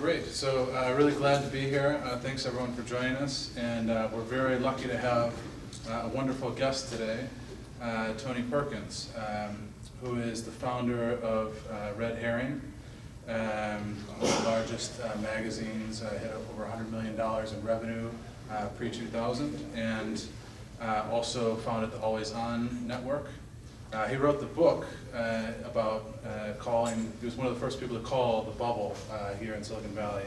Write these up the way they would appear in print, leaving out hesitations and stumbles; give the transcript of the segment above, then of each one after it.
Great. So really glad to be here. Thanks everyone for joining us, and we're very lucky to have a wonderful guest today, Tony Perkins, who is the founder of Red Herring, one of the largest magazines, hit over $100 million in revenue pre-2000, and also founded the Always On Network. He wrote the book about calling, he was one of the first people to call the bubble here in Silicon Valley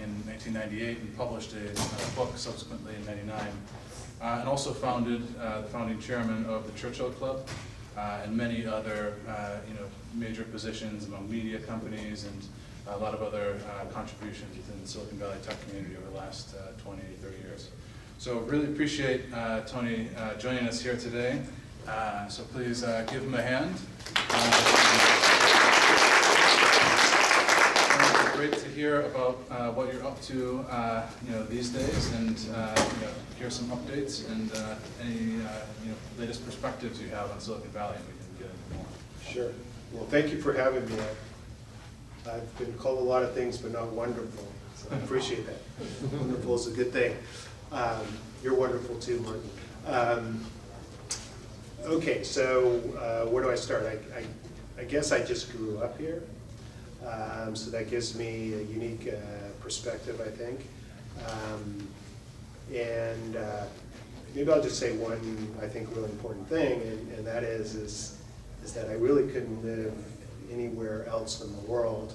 in 1998, and published a book subsequently in '99. And also founded, the founding chairman of the Churchill Club, and many other major positions among media companies, and a lot of other contributions within the Silicon Valley tech community over the last 20, 30 years. So really appreciate Tony joining us here today. So please give him a hand. Great to hear about what you're up to these days, and hear some updates and any latest perspectives you have on Silicon Valley, and we can get into more. Sure. Well, thank you for having me. I've been called a lot of things, but not wonderful, so I appreciate that. Wonderful is a good thing. You're wonderful too, Martin. Okay, so where do I start? I guess I just grew up here, so that gives me a unique perspective, I think. And maybe I'll just say one, I think, really important thing, and that is that I really couldn't live anywhere else in the world.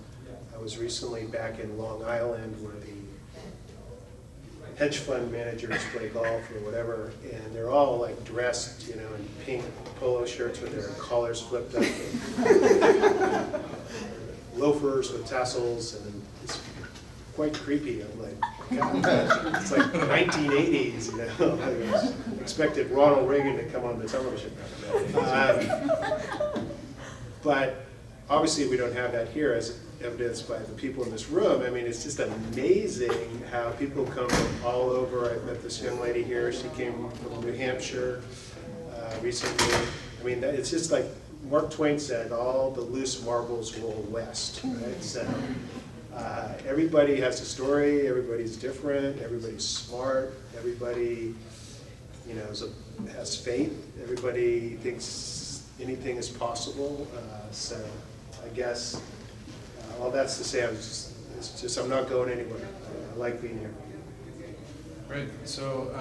I was recently back in Long Island, where the hedge fund managers play golf or whatever, and they're all like dressed, in pink polo shirts with their collars flipped up, and loafers with tassels, and it's quite creepy. I'm like, God, it's like 1980s, I expected Ronald Reagan to come on the television. But obviously we don't have that here, as evidenced by the people in this room. I mean, it's just amazing how people come from all over. I met this young lady here. She came from New Hampshire recently. I mean, it's just like Mark Twain said, all the loose marbles roll west, right? So everybody has a story. Everybody's different. Everybody's smart. Everybody, has faith. Everybody thinks anything is possible. So I guess all that's to say, I'm not going anywhere. I like being here. Great. So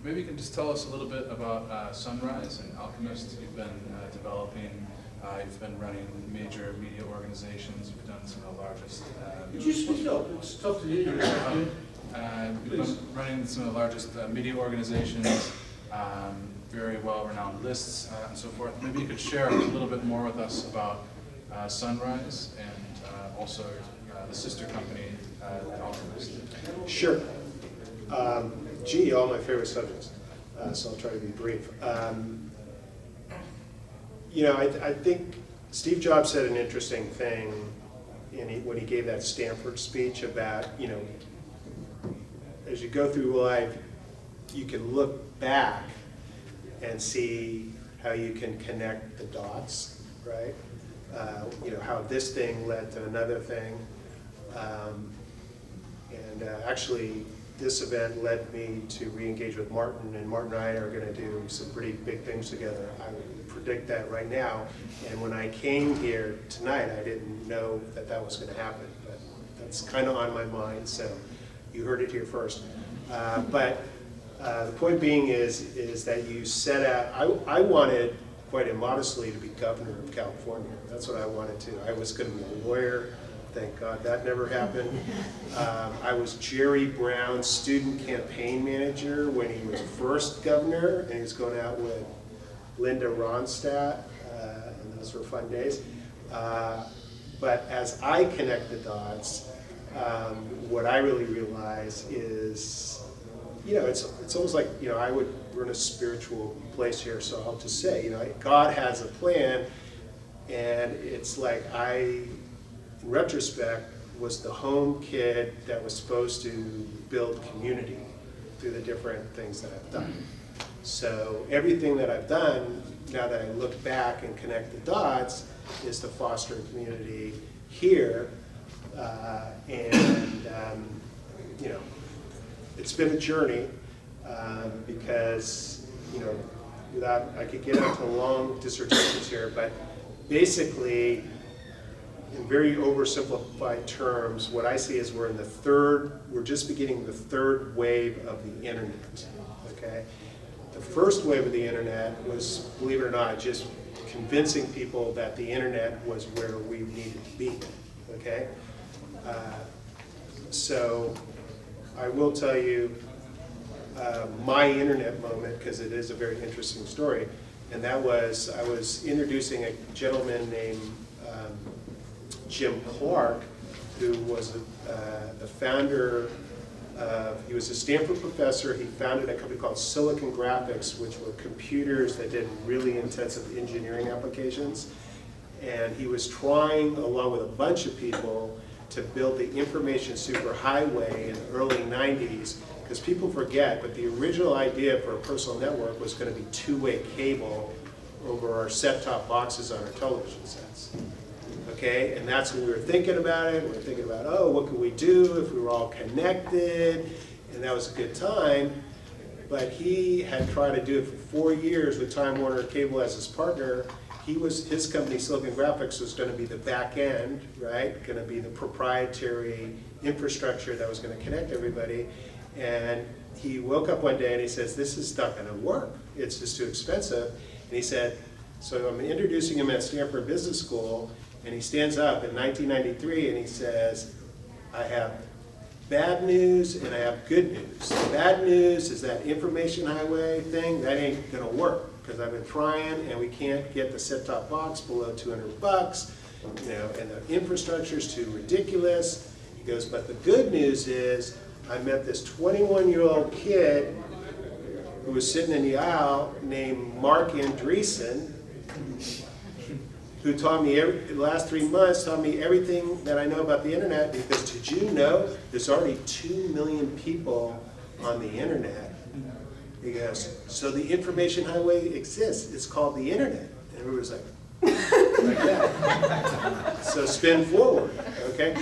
maybe you can just tell us a little bit about Sunrise and Alchemist. You've been developing, you've been running major media organizations. You've done some of the largest. Could you speak up? It's tough to hear you. You've been running some of the largest media organizations, very well-renowned lists, and so forth. Maybe you could share a little bit more with us about Sunrise and also the sister company, Alchemist. Sure. Gee, all my favorite subjects, so I'll try to be brief. I think Steve Jobs said an interesting thing when he gave that Stanford speech about, as you go through life, you can look back and see how you can connect the dots, right? How this thing led to another thing. Actually, this event led me to re-engage with Martin, and Martin and I are going to do some pretty big things together. I would predict that right now. And when I came here tonight, I didn't know that was going to happen, but that's kind of on my mind, so you heard it here first. But the point being is that you set out, I wanted, quite immodestly, to be governor of California. That's what I wanted to. I was going to be a lawyer. Thank God that never happened. I was Jerry Brown's student campaign manager when he was first governor, and he was going out with Linda Ronstadt, and those were fun days. But as I connect the dots, what I really realize is, it's almost like, we're in a spiritual place here, so I'll just say, God has a plan, and it's like in retrospect, was the home kid that was supposed to build community through the different things that I've done. So everything that I've done, now that I look back and connect the dots, is to foster a community here You know, it's been a journey because, you know, I could get into long dissertations here, but basically, in very oversimplified terms, what I see is we're just beginning the third wave of the internet, okay? The first wave of the internet was, believe it or not, just convincing people that the internet was where we needed to be, okay? So I will tell you my internet moment, because it is a very interesting story, and that was, I was introducing a gentleman named Jim Clark, who was the founder of, he was a Stanford professor. He founded a company called Silicon Graphics, which were computers that did really intensive engineering applications. And he was trying, along with a bunch of people, to build the information superhighway in the early 90s, because people forget, but the original idea for a personal network was going to be two-way cable over our set-top boxes on our television sets. Okay, and that's when we were thinking about it. We were thinking about, oh, what could we do if we were all connected? And that was a good time. But he had tried to do it for 4 years with Time Warner Cable as his partner. His company, Silicon Graphics, was going to be the back end, right? Going to be the proprietary infrastructure that was going to connect everybody. And he woke up one day and he says, this is not going to work. It's just too expensive. And he said, so I'm introducing him at Stanford Business School, and he stands up in 1993 and he says, I have bad news and I have good news. The bad news is that information highway thing, that ain't gonna work, because I've been trying and we can't get the set-top box below $200, you know, and the infrastructure's too ridiculous. He goes, but the good news is I met this 21-year-old kid who was sitting in the aisle named Mark Andreessen, who taught me, the last 3 months, taught me everything that I know about the internet, because did you know there's already 2 million people on the internet? He goes, so the information highway exists. It's called the internet. And everybody's like, like that. So spin forward, okay?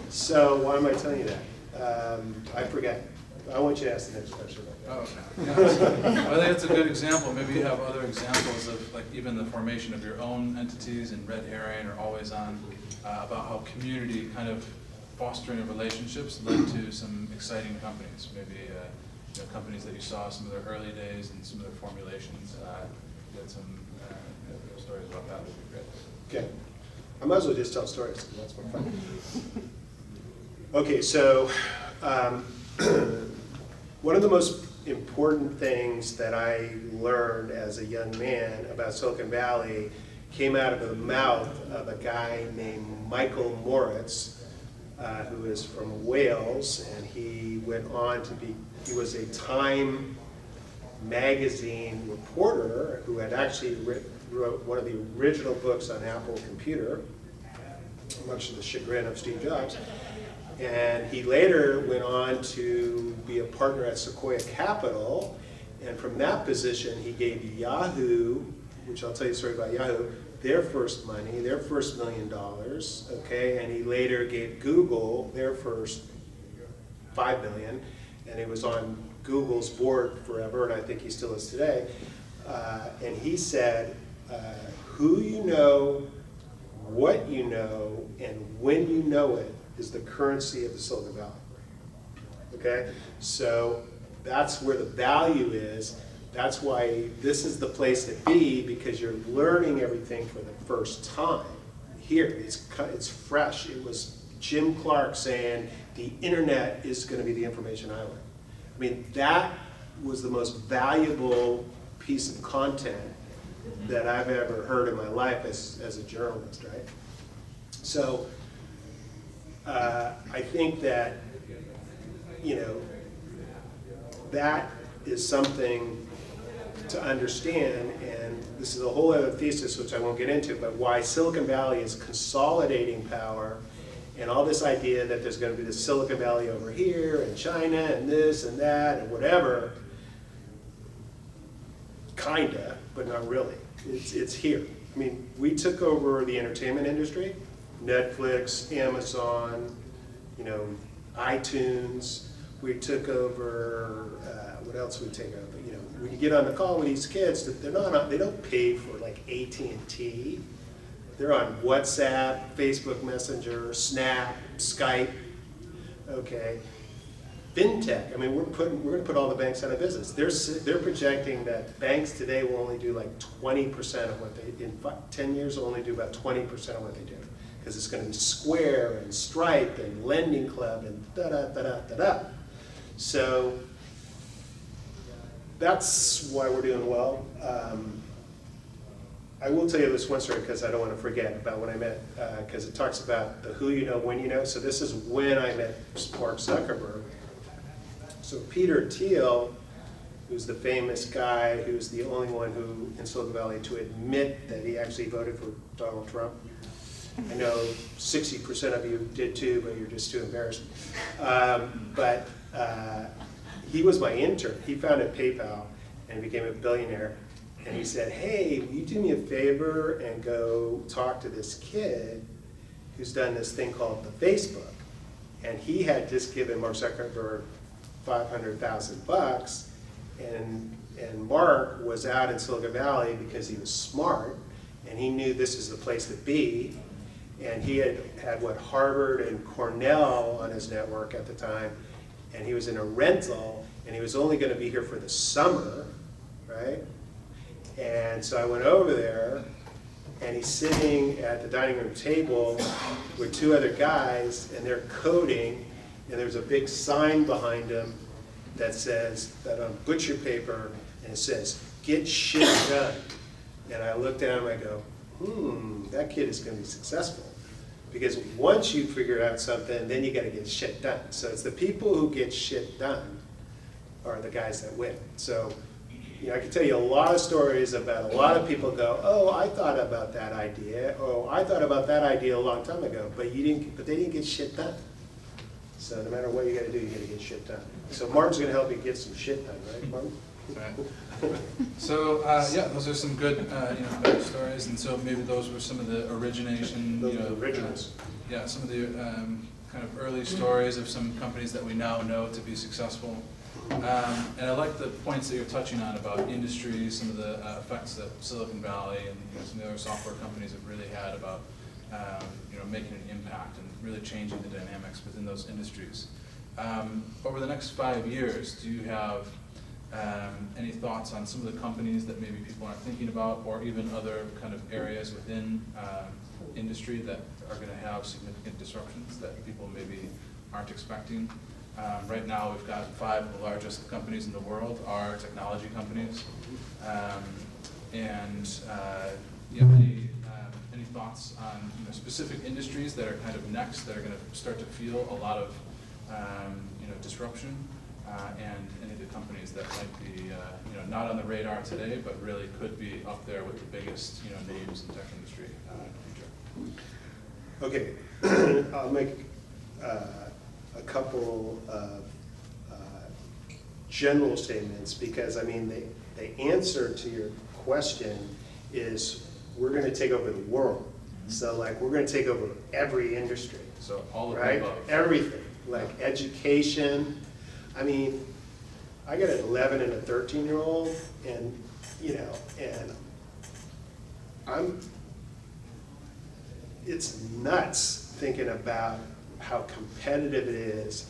So why am I telling you that? I forget. I want you to ask the next question. Oh, okay. Yeah, I think it's a good example. Maybe you have other examples of, like, even the formation of your own entities in Red Herring or Always On, about how community kind of fostering of relationships led to some exciting companies. Maybe you know, companies that you saw some of their early days and some of their formulations. You had some stories about that would be great. Okay. I might as well just tell stories, because that's more fun. Okay, so one of the most important things that I learned as a young man about Silicon Valley came out of the mouth of a guy named Michael Moritz, who is from Wales, and he went on to be, he was a Time magazine reporter who had actually wrote one of the original books on Apple Computer, much to the chagrin of Steve Jobs. And he later went on to be a partner at Sequoia Capital, and from that position he gave Yahoo, which I'll tell you a story about Yahoo, their first money, their first $1 million, okay, and he later gave Google their first $5 million, and he was on Google's board forever, and I think he still is today. And he said, who you know, what you know, and when you know it is the currency of the Silicon Valley. Okay? So that's where the value is. That's why this is the place to be, because you're learning everything for the first time. Here, it's fresh. It was Jim Clark saying the internet is going to be the information highway. I mean, that was the most valuable piece of content that I've ever heard in my life as a journalist, right? So I think that, you know, that is something to understand, and this is a whole other thesis which I won't get into, but why Silicon Valley is consolidating power, and all this idea that there's going to be this Silicon Valley over here, and China, and this and that, and whatever, kinda, but not really. It's here. I mean, we took over the entertainment industry, Netflix, Amazon, you know, iTunes. We took over, what else we take over? You know, when you get on the call with these kids, they don't pay for like AT&T. They're on WhatsApp, Facebook Messenger, Snap, Skype, okay. FinTech, I mean, we're going to put all the banks out of business. They're projecting that banks today will only do like 20% of what they, in 10 years will only do about 20% of what they do. Because it's going to be Square and Stripe and Lending Club and da-da-da-da-da-da. So that's why we're doing well. I will tell you this one story because I don't want to forget about when I met, because it talks about the who you know, when you know. So this is when I met Mark Zuckerberg. So Peter Thiel, who's the famous guy, who's the only one who in Silicon Valley to admit that he actually voted for Donald Trump. I know 60% of you did too, but you're just too embarrassed. But he was my intern. He founded PayPal and became a billionaire. And he said, hey, will you do me a favor and go talk to this kid who's done this thing called the Facebook? And he had just given Mark Zuckerberg $500,000, and Mark was out in Silicon Valley because he was smart, and he knew this is the place to be, and he had what, Harvard and Cornell on his network at the time, and he was in a rental, and he was only going to be here for the summer, right? And so I went over there, and he's sitting at the dining room table with two other guys, and they're coding, and there's a big sign behind him that says, that on butcher paper, and it says, get shit done. And I looked at him, I go, that kid is going to be successful. Because once you figure out something, then you got to get shit done. So it's the people who get shit done are the guys that win. So, you know, I can tell you a lot of stories about a lot of people go, oh, I thought about that idea. Oh, I thought about that idea a long time ago, but they didn't get shit done. So no matter what you got to do, you got to get shit done. So Martin's going to help you get some shit done, right, Martin? Right. So yeah, those are some good stories, and so maybe those were some of the origination. Those are the originals. Yeah, some of the kind of early stories of some companies that we now know to be successful. And I like the points that you're touching on about industry, some of the effects that Silicon Valley and some of the other software companies have really had about making an impact and really changing the dynamics within those industries. Over the next 5 years, do you have any thoughts on some of the companies that maybe people aren't thinking about, or even other kind of areas within industry that are going to have significant disruptions that people maybe aren't expecting? Right now, we've got 5 of the largest companies in the world are technology companies. You have any thoughts on specific industries that are kind of next, that are going to start to feel a lot of disruption, and any of the companies that might be not on the radar today, but really could be up there with the biggest names in the tech industry in the future? Okay, I'll make a couple of general statements, because I mean the answer to your question is we're going to take over the world. So like we're going to take over every industry. So all of right? the above. Everything, like education. I mean, I got an 11 and a 13-year-old, and it's nuts thinking about how competitive it is,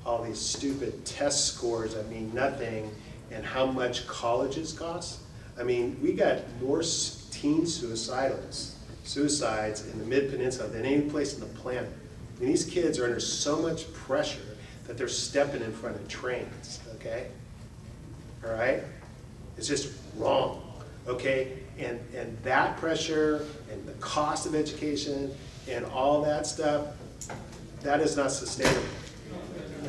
all these stupid test scores that mean nothing, and how much colleges cost. I mean, we got more teen suicides in the Mid-Peninsula than any place on the planet. I mean, these kids are under so much pressure that they're stepping in front of trains, okay? All right? It's just wrong, okay? And that pressure and the cost of education and all that stuff, that is not sustainable,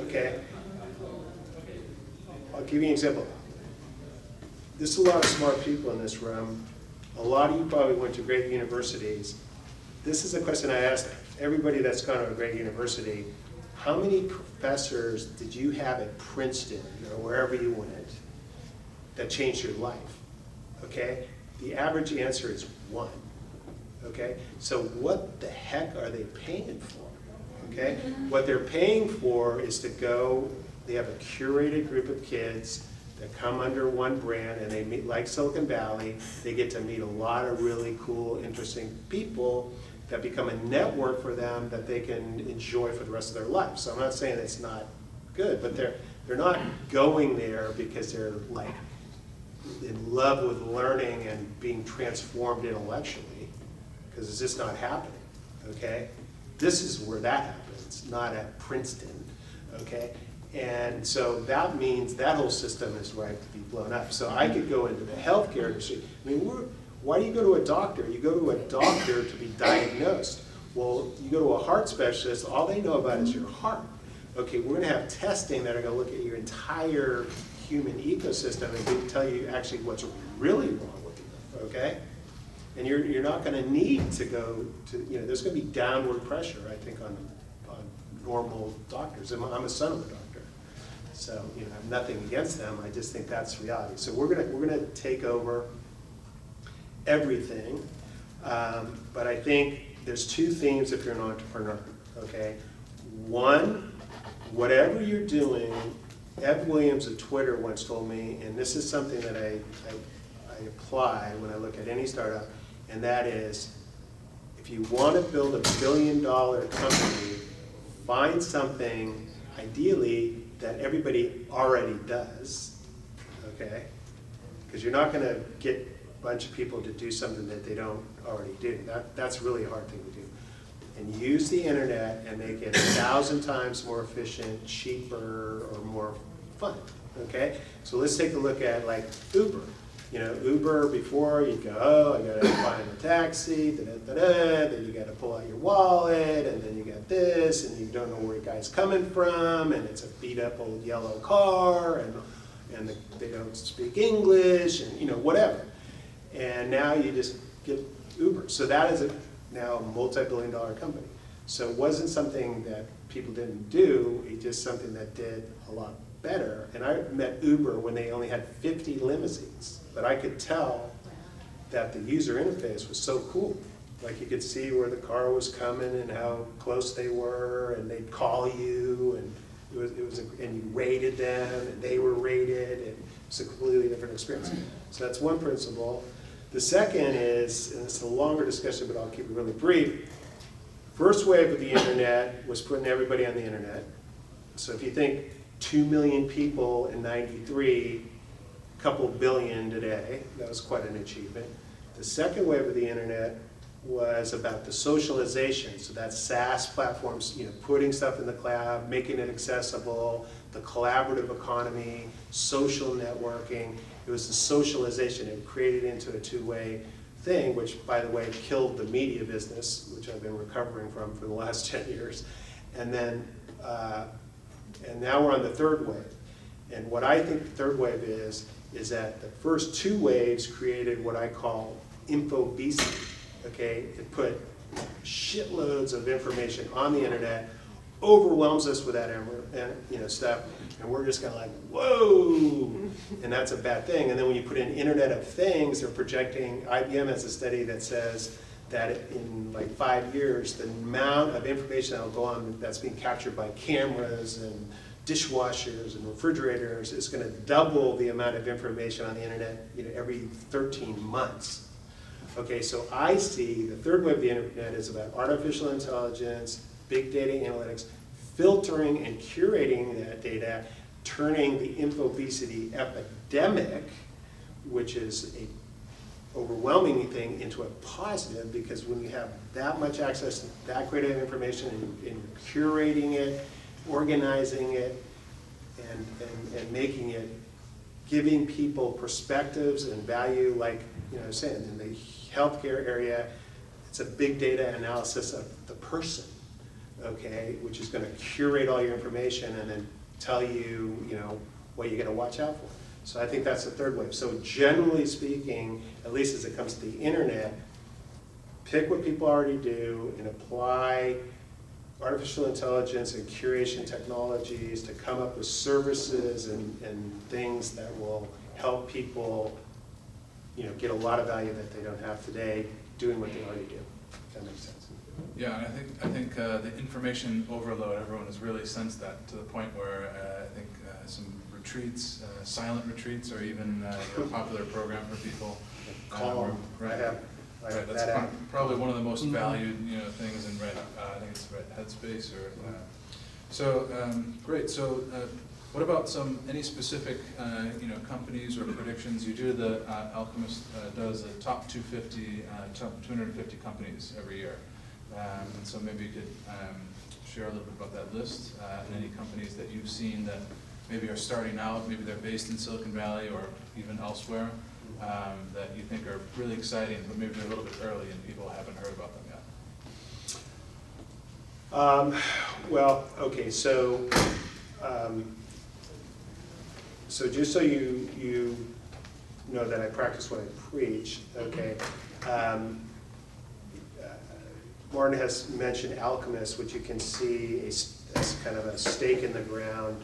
okay? I'll give you an example. There's a lot of smart people in this room. A lot of you probably went to great universities. This is a question I asked everybody that's gone to a great university. How many professors did you have at Princeton or wherever you went that changed your life? Okay? The average answer is 1. okay? So what the heck are they paying for, okay? What they're paying for is to go, they have a curated group of kids that come under one brand, and they meet, like Silicon Valley, they get to meet a lot of really cool, interesting people that become a network for them that they can enjoy for the rest of their life. So I'm not saying it's not good, but they're not going there because they're like in love with learning and being transformed intellectually, because it's just not happening, okay? This is where that happens, not at Princeton, okay? And so that means that whole system is ripe to be blown up. So I could go into the healthcare industry. I mean, why do you go to a doctor? You go to a doctor to be diagnosed. Well, you go to a heart specialist, all they know about is your heart. Okay, we're gonna have testing that are gonna look at your entire human ecosystem and tell you actually what's really wrong with you, okay? And you're not gonna need to go to, you know, there's gonna be downward pressure, I think, on normal doctors. I'm a son of a doctor. So, you know, I have nothing against them, I just think that's reality. So we're gonna take over everything, but I think there's two themes if you're an entrepreneur, okay? One, whatever you're doing, Ed Williams of Twitter once told me, and this is something that I apply when I look at any startup, and that is, if you want to build $1 billion company, find something, ideally, that everybody already does, okay? Because you're not going to get a bunch of people to do something that they don't already do. That's really a hard thing to do. And use the internet and make it 1,000 times more efficient, cheaper, or more fun, okay? So let's take a look at like Uber. You know, Uber, before you go, oh, I gotta find a taxi, then you gotta pull out your wallet, and then you got this, and you don't know where the guy's coming from, and it's a beat up old yellow car, and they don't speak English, and you know, whatever. And now you just get Uber. So that is now a multi-billion-dollar company. So it wasn't something that people didn't do, it's just something that did a lot better. And I met Uber when they only had 50 limousines. But I could tell that the user interface was so cool. Like you could see where the car was coming and how close they were, and they'd call you, and and you rated them, and they were rated, and it's a completely different experience. So that's one principle. The second is, and it's a longer discussion, but I'll keep it really brief. First wave of the internet was putting everybody on the internet. So if you think 2 million people in '93, couple billion today, that was quite an achievement. The second wave of the internet was about the socialization, so that's SaaS platforms, you know, putting stuff in the cloud, making it accessible, the collaborative economy, social networking. It was the socialization. It created into a two-way thing, which, by the way, killed the media business, which I've been recovering from for the last 10 years. And then, and now we're on the third wave. And what I think the third wave is that the first two waves created what I call infobesity, okay? It put shitloads of information on the internet, overwhelms us with that stuff, and we're just kind of like, whoa, and that's a bad thing. And then when you put in Internet of Things, they're projecting, IBM has a study that says that in like 5 years, the amount of information that will go on that's being captured by cameras and dishwashers and refrigerators is going to double the amount of information on the internet, you know, every 13 months. Okay, so I see the third wave of the internet is about artificial intelligence, big data analytics, filtering and curating that data, turning the infobesity epidemic, which is a overwhelming thing, into a positive, because when you have that much access to that great of information and curating it, organizing it, and making it, giving people perspectives and value, like, you know, I was saying, in the healthcare area, it's a big data analysis of the person, okay, which is going to curate all your information and then tell you, you know, what you're going to watch out for. So I think that's the third wave. So generally speaking, at least as it comes to the internet, pick what people already do and apply artificial intelligence and curation technologies to come up with services and things that will help people, you know, get a lot of value that they don't have today doing what they already do. that makes sense. Yeah, and I think the information overload, everyone has really sensed that to the point where I think some retreats, silent retreats, are even a popular program for people. Calm, Right. I have Right, that's probably one of the most valued, things in I think it's Headspace or. So great. So what about any specific companies or predictions? You do the Alchemist does the top 250 companies every year, and so maybe you could share a little bit about that list and any companies that you've seen that maybe are starting out, maybe they're based in Silicon Valley or even elsewhere. That you think are really exciting, but maybe they're a little bit early and people haven't heard about them yet? Well, okay, so just so you know that I practice what I preach, okay. Martin has mentioned Alchemist, which you can see as kind of a stake in the ground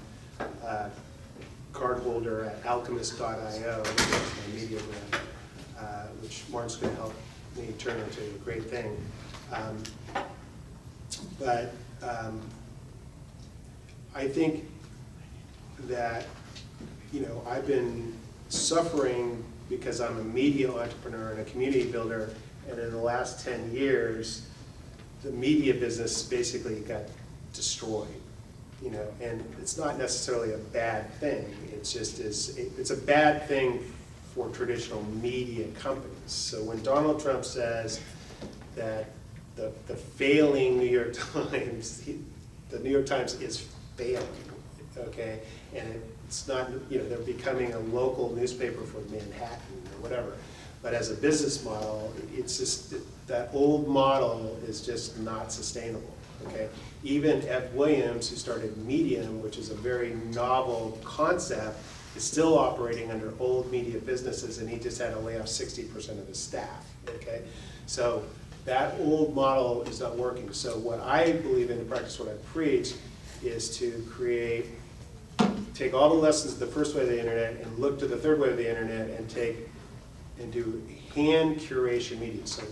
card holder at alchemist.io, which is my media brand, which Martin's going to help me turn into a great thing. But I think that, I've been suffering because I'm a media entrepreneur and a community builder, and in the last 10 years, the media business basically got destroyed. And it's not necessarily a bad thing. It's just it's a bad thing for traditional media companies. So when Donald Trump says that the failing New York Times, the New York Times is failing, okay, and it's not, they're becoming a local newspaper for Manhattan or whatever. But as a business model, it's just that old model is just not sustainable. Okay, even Ed Williams, who started Medium, which is a very novel concept, is still operating under old media businesses, and he just had to lay off 60% of his staff. Okay, so that old model is not working. So what I believe in practice, what I preach, is to take all the lessons of the first way of the internet and look to the third way of the internet and do hand curation media. So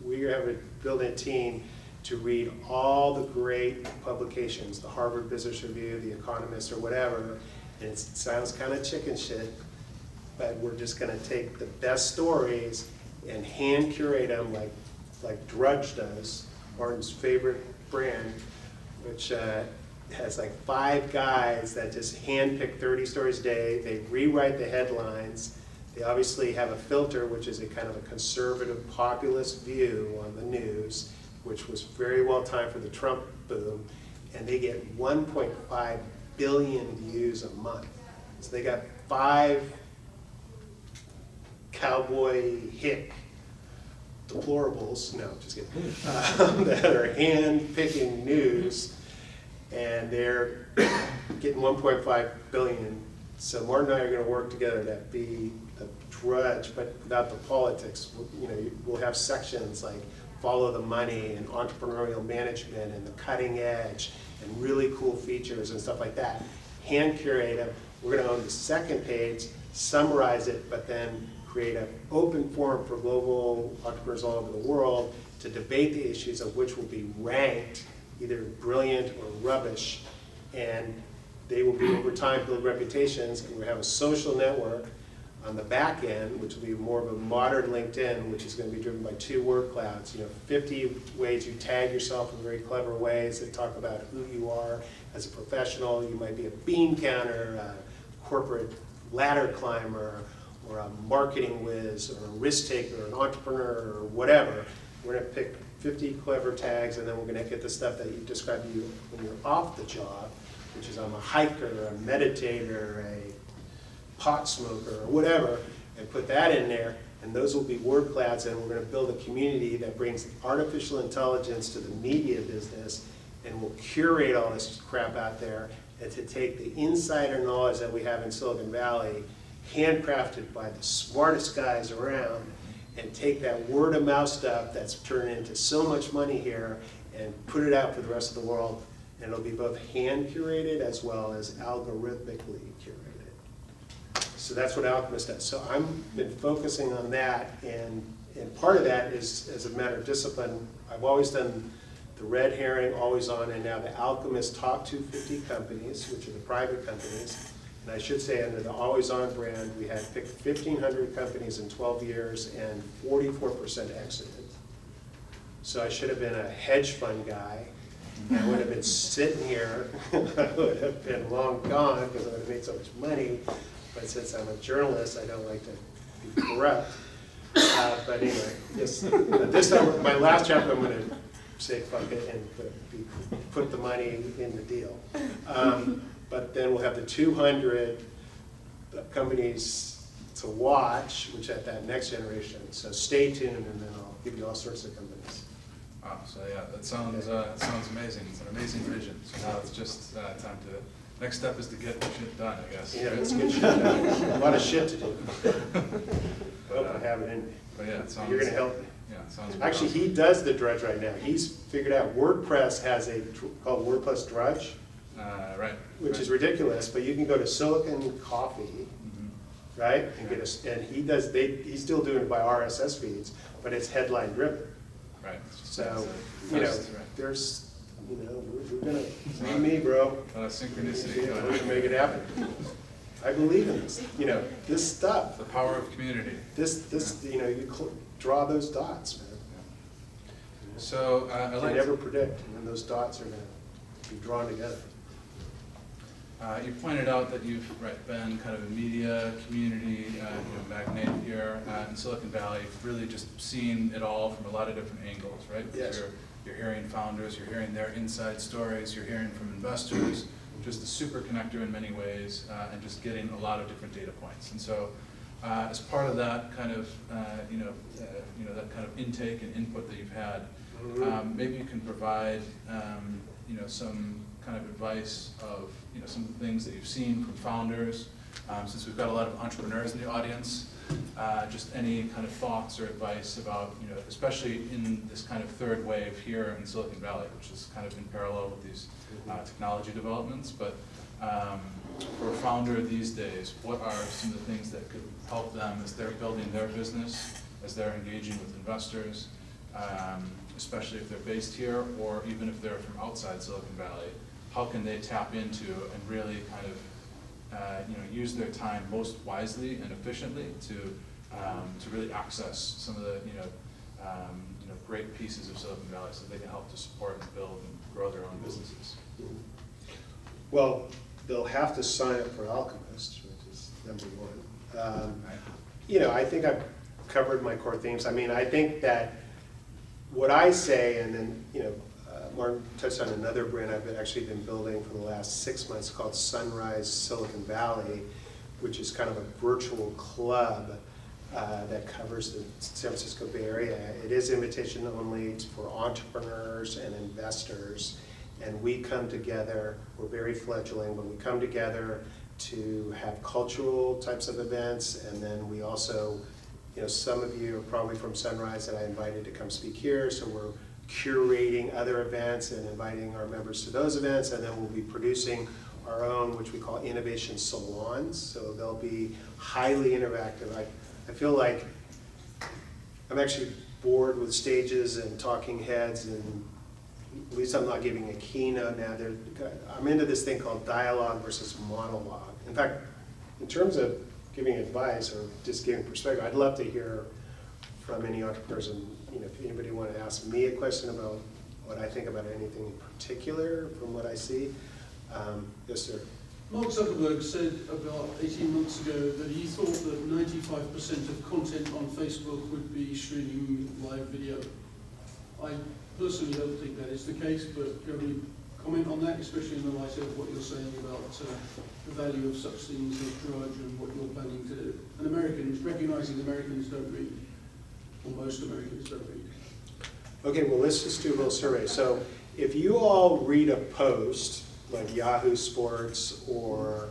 we have building a team to read all the great publications, the Harvard Business Review, the Economist, or whatever, and it sounds kind of chicken shit, but we're just going to take the best stories and hand curate them like Drudge does, Martin's favorite brand, which has like 5 guys that just hand pick 30 stories a day. They rewrite the headlines. They obviously have a filter, which is a kind of a conservative, populist view on the news, which was very well timed for the Trump boom, and they get 1.5 billion views a month. So they got 5 cowboy hick deplorables, no, just kidding, that are hand-picking news, and they're getting 1.5 billion. So Martin and I are going to work together to be the Drudge, but without the politics. We'll have sections like follow the money and entrepreneurial management and the cutting edge and really cool features and stuff like that. Hand curate them. We're going to own the second page, summarize it, but then create an open forum for global entrepreneurs all over the world to debate the issues, of which will be ranked either brilliant or rubbish. And they will be, over time, build reputations, and we'll have a social network on the back end, which will be more of a modern LinkedIn, which is going to be driven by 2 word clouds. 50 ways you tag yourself in very clever ways that talk about who you are as a professional. You might be a bean counter, a corporate ladder climber, or a marketing whiz, or a risk taker, or an entrepreneur, or whatever. We're going to pick 50 clever tags, and then we're going to get the stuff that you described to you when you're off the job, which is I'm a hiker, a meditator, a pot smoker, or whatever, and put that in there, and those will be word clouds, and we're going to build a community that brings artificial intelligence to the media business, and we'll curate all this crap out there, and to take the insider knowledge that we have in Silicon Valley, handcrafted by the smartest guys around, and take that word of mouth stuff that's turned into so much money here, and put it out for the rest of the world, and it'll be both hand curated as well as algorithmically curated. So that's what Alchemist does. So I've been focusing on that, and and part of that is as a matter of discipline. I've always done the red herring, always on, and now the Alchemist top 250 companies, which are the private companies. And I should say under the always on brand, we had picked 1,500 companies in 12 years and 44% exited. So I should have been a hedge fund guy. I would have been sitting here, I would have been long gone because I would have made so much money. But since I'm a journalist, I don't like to be corrupt. But anyway, this time, my last chapter, I'm going to say fuck it and put the money in the deal. But then we'll have the 200 companies to watch, which at that next generation. So stay tuned, and then I'll give you all sorts of companies. Wow, so yeah, that sounds amazing. It's an amazing vision. So now it's just time to, next step is to get the shit done, I guess. Yeah, let's get shit done. A lot of shit to do. I hope I have it in me. But yeah, it sounds. You're going to help me. Yeah, it sounds. Actually, he does the Drudge right now. He's figured out WordPress has a called WordPress Drudge, right. which is ridiculous. But you can go to Silicon Coffee, right, and get a. And he does. He's still doing it by RSS feeds, but it's headline driven. Right. So Right. there's, we're gonna me, bro. Synchronicity. We're gonna make it happen. I believe in this. This stuff. The power of community. This, you draw those dots, man. So I You like. never predict when those dots are going to be drawn together. You pointed out that you've been kind of a media community magnate here in Silicon Valley, really just seeing it all from a lot of different angles, right? Yes. You're hearing founders, you're hearing their inside stories, you're hearing from investors, just a super connector in many ways, and just getting a lot of different data points. And so, as part of that kind of that kind of intake and input that you've had, maybe you can provide some kind of advice of some of the things that you've seen from founders, since we've got a lot of entrepreneurs in the audience. Just any kind of thoughts or advice about, especially in this kind of third wave here in Silicon Valley, which is kind of in parallel with these technology developments. But for a founder these days, what are some of the things that could help them as they're building their business, as they're engaging with investors, especially if they're based here or even if they're from outside Silicon Valley? How can they tap into and really kind of use their time most wisely and efficiently to really access some of the great pieces of Silicon Valley so they can help to support and build and grow their own businesses? Well, they'll have to sign up for Alchemist, which is number one. I think I've covered my core themes. I mean, I think that what I say, and then Martin touched on another brand I've actually been building for the last 6 months called Sunrise Silicon Valley, which is kind of a virtual club that covers the San Francisco Bay Area. It is invitation only for entrepreneurs and investors, and we come together. We're very fledgling, but we come together to have cultural types of events, and then we also, some of you are probably from Sunrise that I invited to come speak here, so we're curating other events and inviting our members to those events, and then we'll be producing our own, which we call innovation salons. So they'll be highly interactive. I feel like I'm actually bored with stages and talking heads, and at least I'm not giving a keynote now. I'm into this thing called dialogue versus monologue. In fact, in terms of giving advice or just giving perspective, I'd love to hear from any entrepreneurs, and if anybody want to ask me a question about what I think about anything in particular from what I see. Yes, sir. Mark Zuckerberg said about 18 months ago that he thought that 95% of content on Facebook would be streaming live video. I personally don't think that is the case, but do you have any comment on that, especially in the light of what you're saying about the value of such things as Drudge and what you're planning to do? And Americans, recognizing Americans don't read, or most Americans don't read. Okay, well, let's just do a little survey. So if you all read a post, like Yahoo Sports or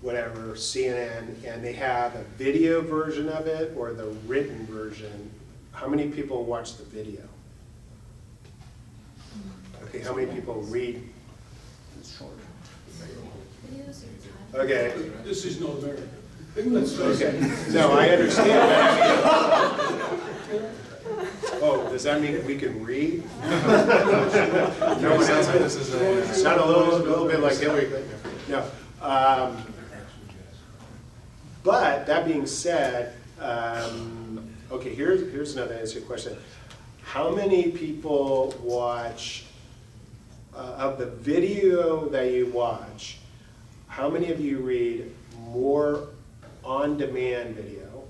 whatever, CNN, and they have a video version of it or the written version, how many people watch the video? Okay, how many people read? Videos are time. Okay. This is not America. Let's face Okay, it. no, I understand, but I mean, oh, does that mean we can read? No, it sounds like this is a. Sound a little bit like Hillary Clinton. No. But that being said, okay, here's another answer to your question. How many people watch, of the video that you watch, how many of you read more on-demand video,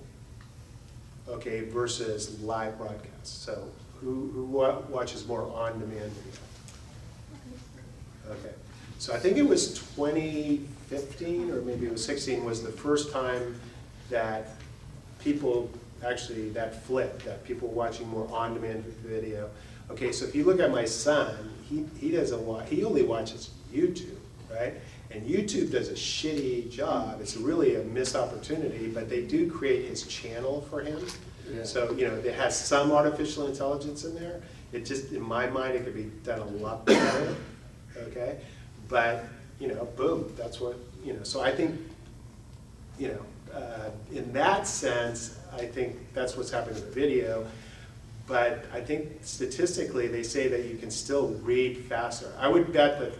okay, versus live broadcast? So who watches more on-demand video? Okay, so I think it was 2015 or maybe it was 16 was the first time that people actually, that flipped, that people were watching more on-demand video. Okay, so if you look at my son, he doesn't watch, he only watches YouTube, right? And YouTube does a shitty job. It's really a missed opportunity, but they do create his channel for him. Yeah. So, you know, it has some artificial intelligence in there. It just, in my mind, it could be done a lot better, okay? But, you know, boom, that's what, you know, so I think, you know, in that sense, I think that's what's happening with video. But I think statistically, they say that you can still read faster. I would bet that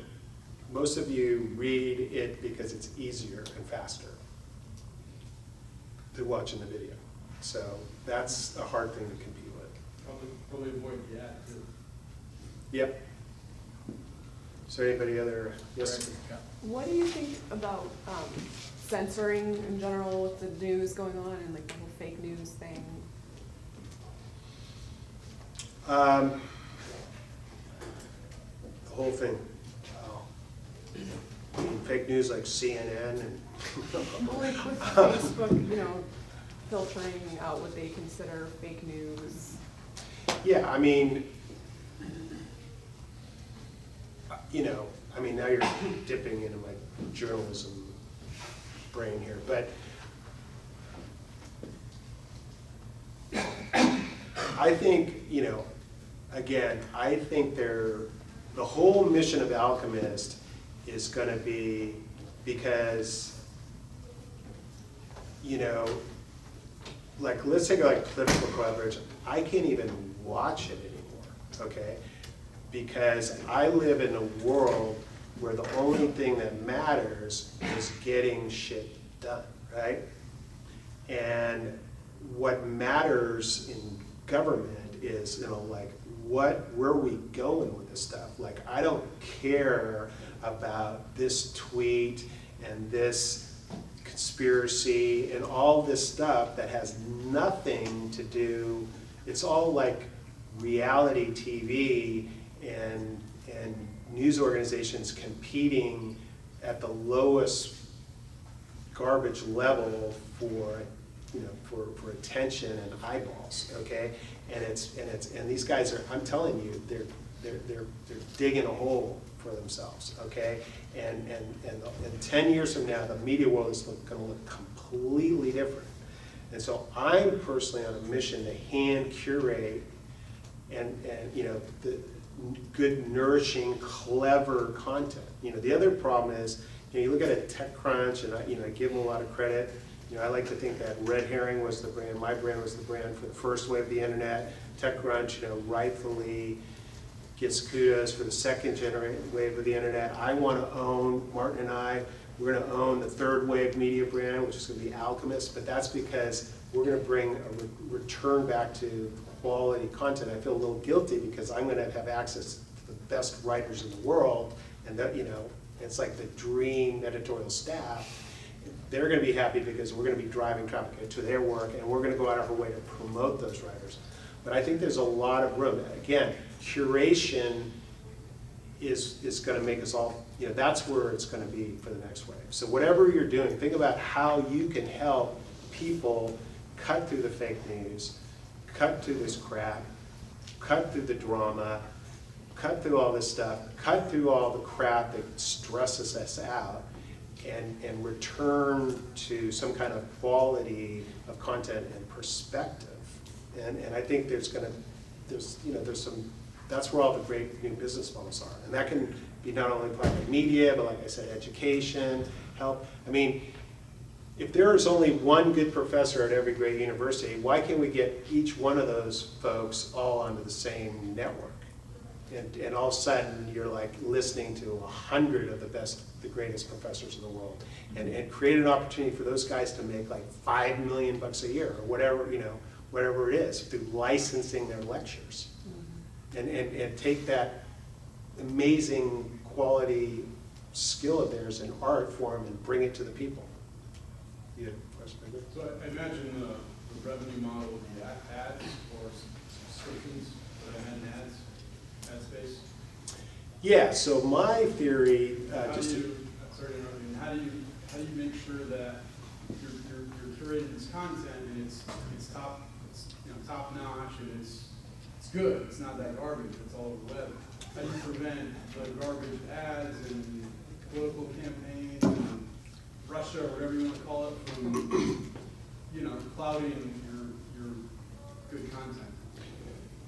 most of you read it because it's easier and faster to watch in the video. So that's a hard thing to compete with. Probably avoid the ad too. Yep. So anybody other, yes? Yeah. What do you think about censoring in general with the news going on and like the whole fake news thing? The whole thing. Wow. I mean, fake news like CNN and. Well, like with Facebook, you know, filtering out what they consider fake news. Yeah, I mean, you know, I mean, now you're dipping into my journalism brain here, but I think, you know, again, I think the whole mission of Alchemist is going to be because, you know, like, let's take like political coverage. I can't even watch it anymore, okay? Because I live in a world where the only thing that matters is getting shit done, right? And what matters in government is, you know, like, where are we going with this stuff? Like, I don't care about this tweet and this conspiracy and all this stuff that has nothing to do, it's all like reality TV and news organizations competing at the lowest garbage level for, you know, for attention and eyeballs, okay? And these guys are, I'm telling you, they're digging a hole for themselves, okay? And in 10 years from now, the media world is going to look completely different. And so I'm personally on a mission to hand curate and you know, the good, nourishing, clever content. You know, the other problem is, you know, you look at a TechCrunch, and I give them a lot of credit. You know, I like to think that Red Herring was the brand, my brand was the brand for the first wave of the internet. TechCrunch, you know, rightfully gets kudos for the second wave of the internet. I want to own, Martin and I, we're going to own the third wave media brand, which is going to be Alchemist, but that's because we're going to bring a return back to quality content. I feel a little guilty because I'm going to have access to the best writers in the world, and that, you know, it's like the dream editorial staff. They're going to be happy because we're going to be driving traffic to their work, and we're going to go out of our way to promote those writers. But I think there's a lot of room. Again, curation is going to make us all, you know, that's where it's going to be for the next wave. So whatever you're doing, think about how you can help people cut through the fake news, cut through this crap, cut through the drama, cut through all this stuff, cut through all the crap that stresses us out, and return to some kind of quality of content and perspective. And I think there's some, that's where all the great new business models are. And that can be not only applied to media, but like I said, education, health. I mean, if there is only one good professor at every great university, why can't we get each one of those folks all onto the same network? And all of a sudden, you're like listening to 100 of the greatest professors in the world, and create an opportunity for those guys to make like $5 million a year, or whatever, whatever it is, through licensing their lectures. And take that amazing quality skill of theirs in art form and bring it to the people. You had a question? So I imagine the revenue model would be ads or subscriptions, and ads, ad space. Yeah, so my theory, How do you make sure that you're curating this content and it's top notch, and it's good. It's not that garbage that's all over the web. How do you prevent the garbage ads and political campaigns and Russia, or whatever you want to call it, from clouding your good content?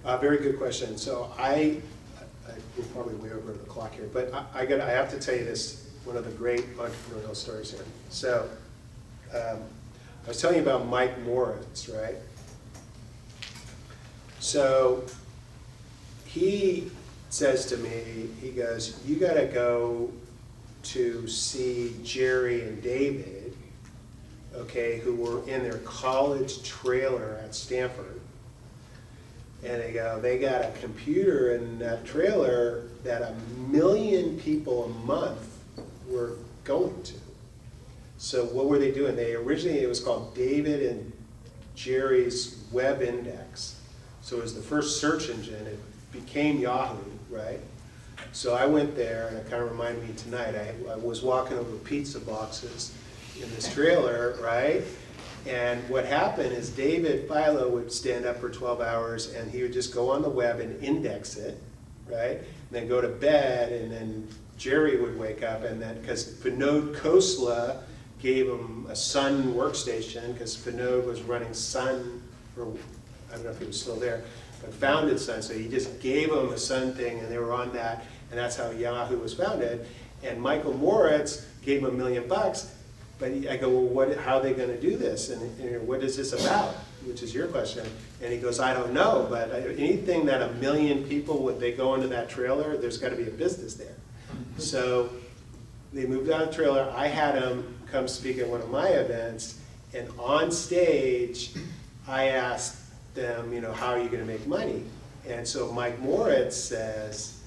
very good question. So we're probably way over the clock here, but I have to tell you this, one of the great entrepreneurial stories here. So I was telling you about Mike Moritz, right? So he says to me, he goes, you got to go to see Jerry and David, okay, who were in their college trailer at Stanford. And they got a computer in that trailer that 1 million people a month were going to. So what were they doing? Originally it was called David and Jerry's Web Index. So it was the first search engine. It became Yahoo, right? So I went there, and it kind of reminded me tonight, I was walking over pizza boxes in this trailer, right? And what happened is David Philo would stand up for 12 hours, and he would just go on the web and index it, right? And then go to bed, and then Jerry would wake up, and then, because Vinod Khosla gave him a Sun workstation, because Vinod was running Sun, or I don't know if he was still there, but founded Sun, so he just gave them a Sun thing, and they were on that, and that's how Yahoo was founded. And Michael Moritz gave him $1 million, but I go, well, how are they going to do this, and what is this about, which is your question. And he goes, I don't know, but anything that 1 million people, would they go into that trailer, there's got to be a business there. So they moved out of the trailer. I had him come speak at one of my events, and on stage, I asked them, how are you going to make money? And so Mike Moritz says,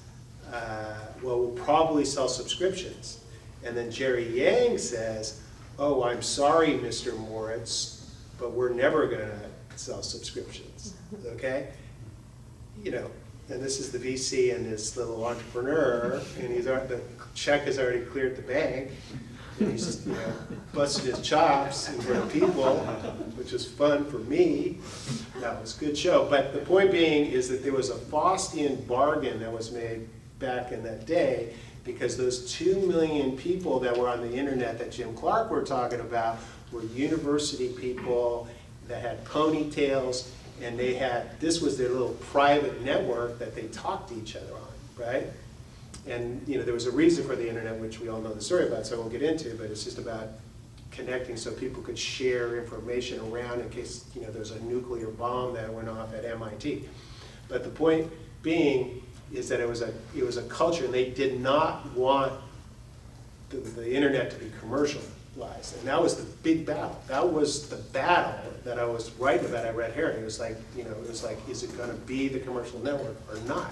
well, we'll probably sell subscriptions. And then Jerry Yang says, oh, I'm sorry, Mr. Moritz, but we're never going to sell subscriptions, okay? And this is the VC and this little entrepreneur, and the check has already cleared the bank, and he's busted his chops in front of people, which was fun for me. That was a good show. But the point being is that there was a Faustian bargain that was made back in that day, because those 2 million people that were on the internet that Jim Clark were talking about were university people that had ponytails, and this was their little private network that they talked to each other on, right? And there was a reason for the internet, which we all know the story about, so I won't get into, but it's just about connecting so people could share information around in case there's a nuclear bomb that went off at MIT. But the point being is that it was a culture, and they did not want the internet to be commercialized, and that was the big battle. That was the battle that I was writing about at Red Herring. It was like, is it going to be the commercial network or not?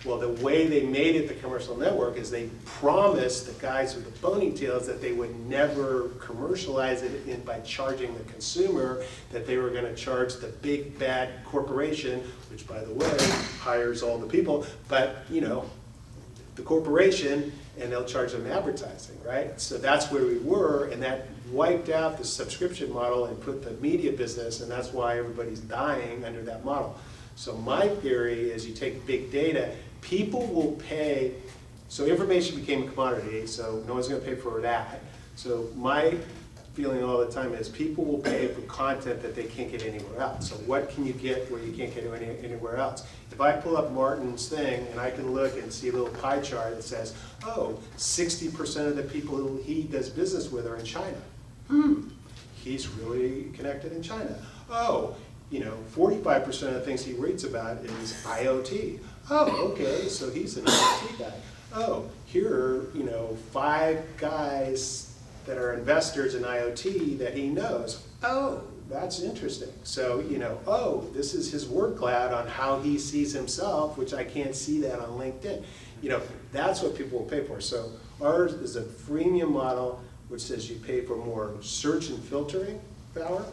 Well, the way they made it the commercial network is they promised the guys with the ponytails that they would never commercialize it by charging the consumer, that they were going to charge the big bad corporation, which by the way hires all the people, but the corporation, and they'll charge them advertising, right? So that's where we were, and that wiped out the subscription model and put the media business, and that's why everybody's dying under that model. So my theory is you take big data, people will pay, so information became a commodity, so no one's going to pay for that. So my feeling all the time is people will pay for content that they can't get anywhere else. So what can you get where you can't get anywhere else? If I pull up Martin's thing and I can look and see a little pie chart that says, oh, 60% of the people who he does business with are in China. he's really connected in China. Oh, 45% of the things he reads about is IoT. Oh, okay, so he's an IoT guy. Oh, here are, 5 guys that are investors in IoT that he knows. Oh, that's interesting. So, oh, this is his word cloud on how he sees himself, which I can't see that on LinkedIn. That's what people will pay for. So ours is a freemium model, which says you pay for more search and filtering power.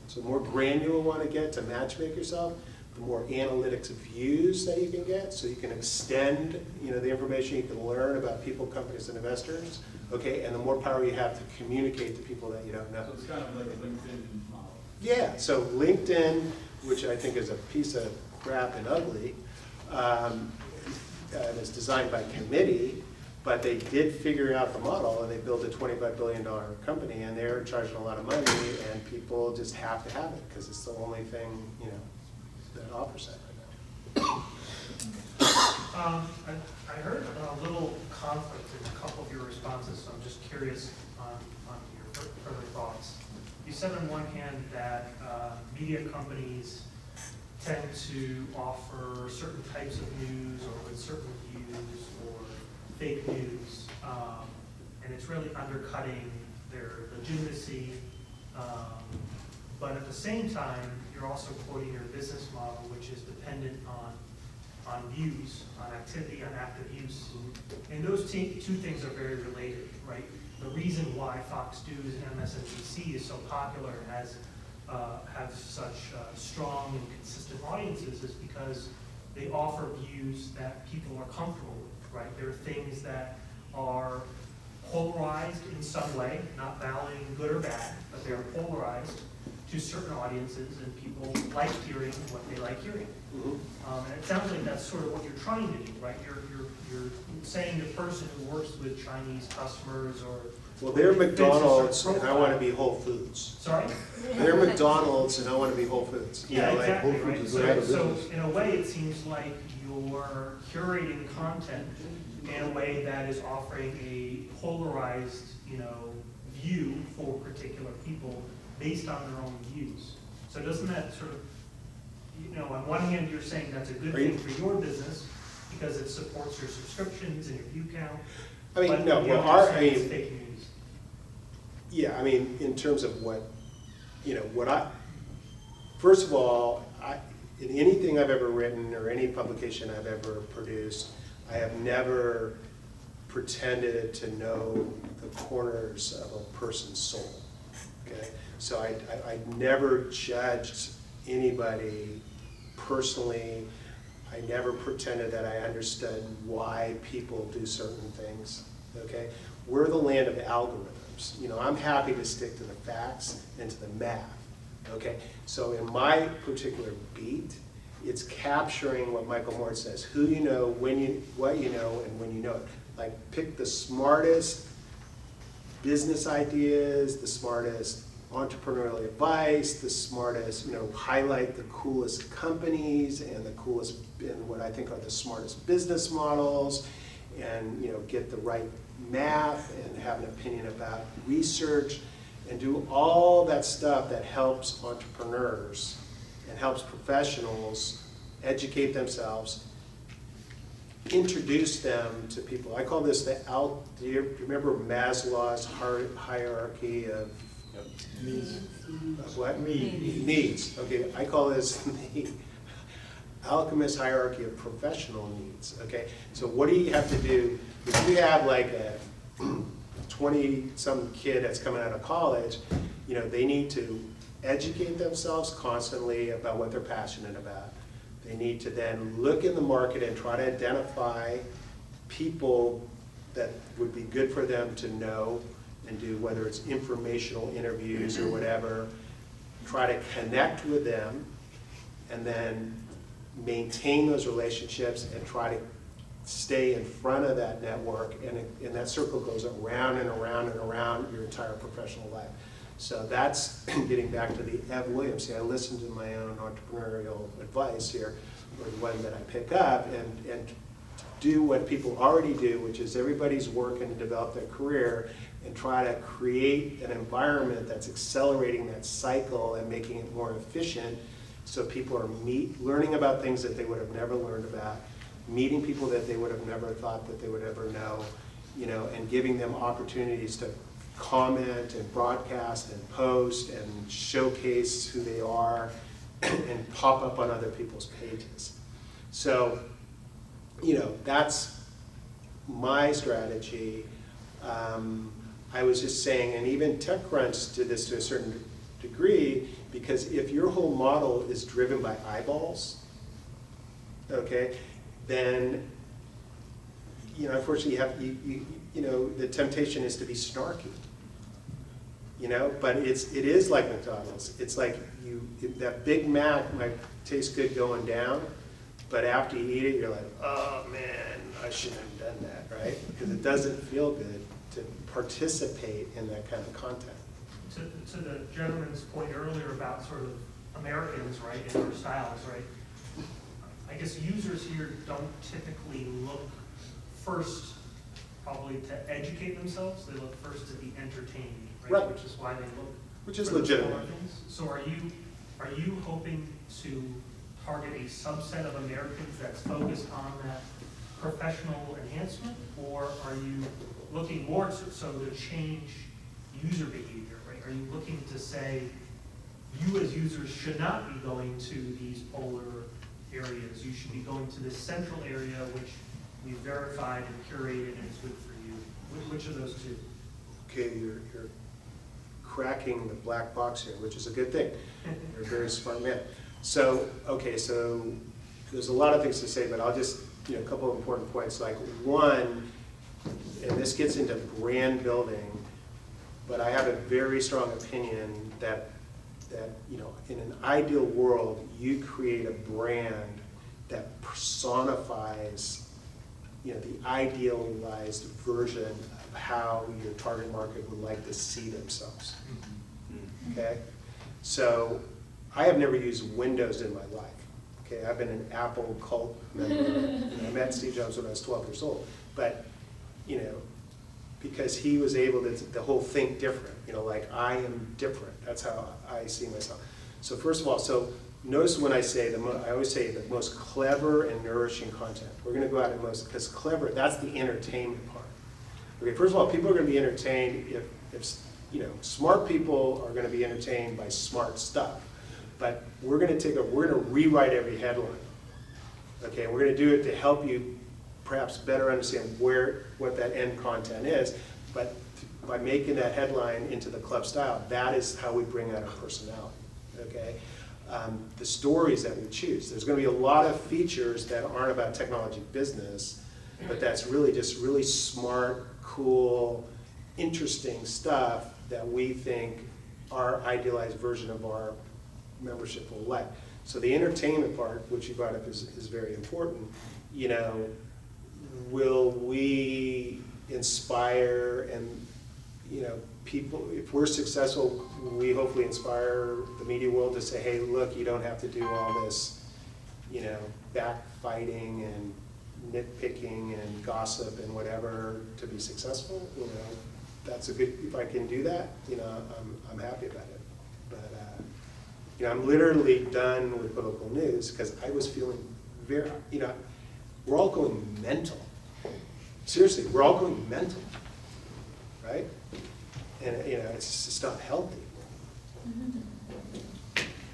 So the more granular you want to get to matchmake yourself, the more analytics views that you can get, so you can extend, the information you can learn about people, companies, and investors. Okay, and the more power you have to communicate to people that you don't know. So it's kind of like a LinkedIn model. Yeah, so LinkedIn, which I think is a piece of crap and ugly, is designed by committee, but they did figure out the model and they built a $25 billion company and they're charging a lot of money and people just have to have it because it's the only thing, that offers that right now. I heard a little conflict in a couple of your responses, so I'm just curious on your further thoughts. You said on one hand that media companies tend to offer certain types of news or with certain views or fake news, and it's really undercutting their legitimacy. But at the same time, you're also quoting your business model, which is dependent on views, on activity, on active use. And those two things are very related, right? The reason why Fox News and MSNBC is so popular and have such strong and consistent audiences is because they offer views that people are comfortable with, right? There are things that are polarized in some way, not valuing good or bad, but they're polarized to certain audiences, and people like hearing what they like hearing. And it sounds like that's sort of what you're trying to do, right? You're saying the person who works with Chinese customers or well, they're McDonald's and I want to be Whole Foods. Sorry? They're McDonald's and I want to be Whole Foods. Yeah, exactly, Whole right? Foods is out of So business. in a way, it seems like you're curating content in a way that is offering a polarized, view for particular people based on their own views. So doesn't that sort of, on one hand, you're saying that's a good thing for your business because it supports your subscriptions and your view count. I mean, but no, on the well, other side, it's fake news. Yeah, I mean, in terms of first of all, in anything I've ever written or any publication I've ever produced, I have never pretended to know the corners of a person's soul, okay? So I never judged anybody personally. I never pretended that I understood why people do certain things, okay? We're the land of algorithms. I'm happy to stick to the facts and to the math, okay? So in my particular beat, it's capturing what Michael Moore says, who you know, what you know, and when you know it. Like, pick the smartest business ideas, the smartest entrepreneurial advice, the smartest, highlight the coolest companies and the coolest, and what I think are the smartest business models, and get the right math and have an opinion about research, and do all that stuff that helps entrepreneurs and helps professionals educate themselves, introduce them to people. I call this do you remember Maslow's hierarchy of Needs. what? Needs. Needs. Okay, I call this the Alchemist hierarchy of professional needs. Okay, so what do you have to do if you have like a 20-some kid that's coming out of college? They need to educate themselves constantly about what they're passionate about. They need to then look in the market and try to identify people that would be good for them to know and do, whether it's informational interviews or whatever. Try to connect with them and then maintain those relationships and try to stay in front of that network, and that circle goes around and around and around your entire professional life. So that's getting back to the Ev Williams. See, I listen to my own entrepreneurial advice here, or the one that I pick up, and do what people already do, which is everybody's working to develop their career, and try to create an environment that's accelerating that cycle and making it more efficient, so people are learning about things that they would have never learned about, meeting people that they would have never thought that they would ever know, and giving them opportunities to comment and broadcast and post and showcase who they are and pop up on other people's pages. So, that's my strategy. I was just saying, and even TechCrunch did this to a certain degree, because if your whole model is driven by eyeballs, okay, then, unfortunately the temptation is to be snarky. But it is like McDonald's. It's like that Big Mac might taste good going down, but after you eat it, you're like, oh man, I shouldn't have done that, right? Because it doesn't feel good to participate in that kind of content. To the gentleman's point earlier about sort of Americans, right, and our styles, right? I guess users here don't typically look first probably to educate themselves. They look first to be entertained, right? Which is why they look. Which is for the legitimate. smaller things. So are you hoping to target a subset of Americans that's focused on that professional enhancement, or are you looking more to change user behavior, right? Are you looking to say you as users should not be going to these polar areas? You should be going to this central area which we verified and curated and is good for you. Which of those two? Okay, you're cracking the black box here, which is a good thing. You're a very smart man. So there's a lot of things to say, but I'll just, a couple of important points. Like one, and this gets into brand building, but I have a very strong opinion that in an ideal world, you create a brand that personifies the idealized version of how your target market would like to see themselves. Okay? So I have never used Windows in my life. Okay, I've been an Apple cult member. I met Steve Jobs when I was 12 years old. But, because he was able to, the whole think different, like I am different. That's how I see myself. So first of all, notice when I say, I always say the most clever and nourishing content. We're going to go out and because clever, that's the entertainment part. Okay, first of all, people are going to be entertained if smart people are going to be entertained by smart stuff. But we're going to rewrite every headline. Okay, we're going to do it to help you perhaps better understand what that end content is. But by making that headline into the club style, that is how we bring out our personality. Okay. The stories that we choose. There's going to be a lot of features that aren't about technology business, but that's really just really smart, cool, interesting stuff that we think our idealized version of our membership will like. So the entertainment part, which you brought up, is very important. Will we inspire and people, if we're successful, we hopefully inspire the media world to say, hey, look, you don't have to do all this, backfighting and nitpicking and gossip and whatever to be successful. That's a good, if I can do that, I'm happy about it. But, I'm literally done with political news because I was feeling very, we're all going mental. Seriously, we're all going mental, right? And it's just not healthy.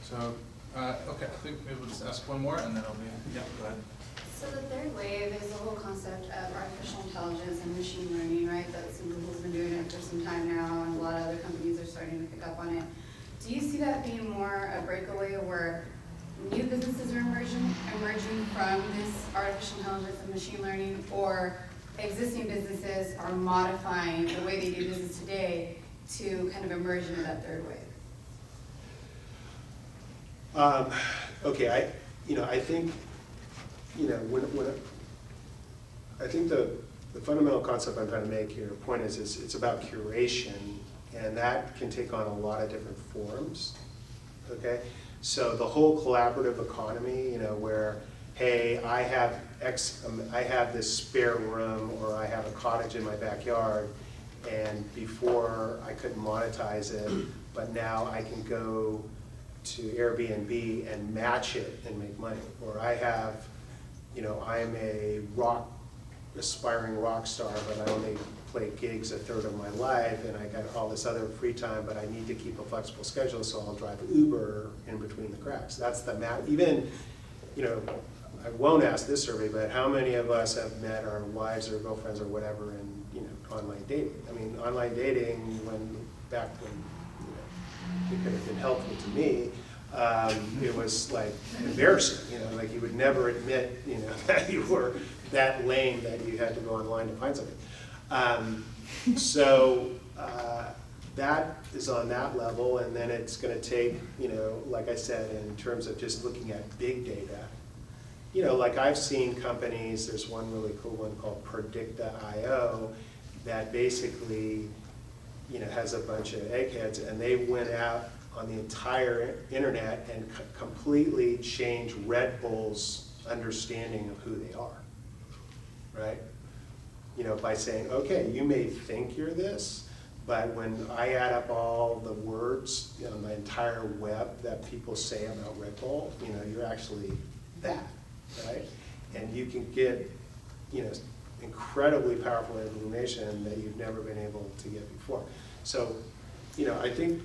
So, okay, I think maybe we'll just ask one more and then I'll be, yeah, go ahead. So the third wave is the whole concept of artificial intelligence and machine learning, right? That Google's been doing it for some time now, and a lot of other companies are starting to pick up on it. Do you see that being more a breakaway where new businesses are emerging from this artificial intelligence and machine learning, or existing businesses are modifying the way they do business today to kind of emerge into that third wave? Okay, I think, I think the fundamental concept I'm trying to make here, point is it's about curation, and that can take on a lot of different forms, okay? So the whole collaborative economy, where, hey, I have I have this spare room, or I have a cottage in my backyard, and before I couldn't monetize it, but now I can go to Airbnb and match it and make money. Or I have, I'm a aspiring rock star, but I only play gigs a third of my life, and I got all this other free time, but I need to keep a flexible schedule, so I'll drive Uber in between the cracks. That's the math. Even, I won't ask this survey, but how many of us have met our wives or girlfriends or whatever in, online dating? I mean, online dating, back when, it could have been helpful to me, it was like embarrassing, like you would never admit, that you were that lame that you had to go online to find something. So that is on that level, and then it's going to take, like I said, in terms of just looking at big data, like I've seen companies, there's one really cool one called Predicta.io that basically, has a bunch of eggheads, and they went out on the entire internet and completely changed Red Bull's understanding of who they are, right? By saying, okay, you may think you're this, but when I add up all the words on the entire web that people say about Red Bull, you're actually that, right? And you can get, incredibly powerful information that you've never been able to get before. So, I think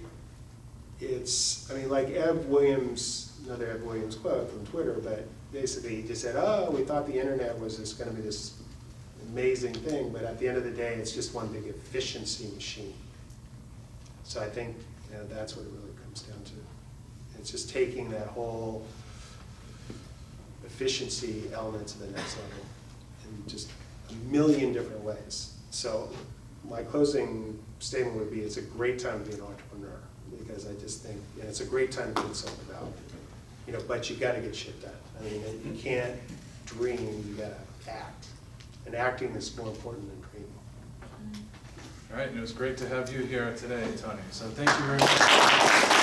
it's, like Ev Williams, another Ev Williams quote from Twitter, but basically he just said, oh, we thought the internet was just going to be this amazing thing, but at the end of the day, it's just one big efficiency machine. So I think that's what it really comes down to. It's just taking that whole efficiency element to the next level in just a million different ways. So my closing statement would be, it's a great time to be an entrepreneur, because I just think, it's a great time to put something out, but you got to get shit done. I mean, you can't dream, you got to act. And acting is more important than dreaming. All right, and it was great to have you here today, Tony. So thank you very much.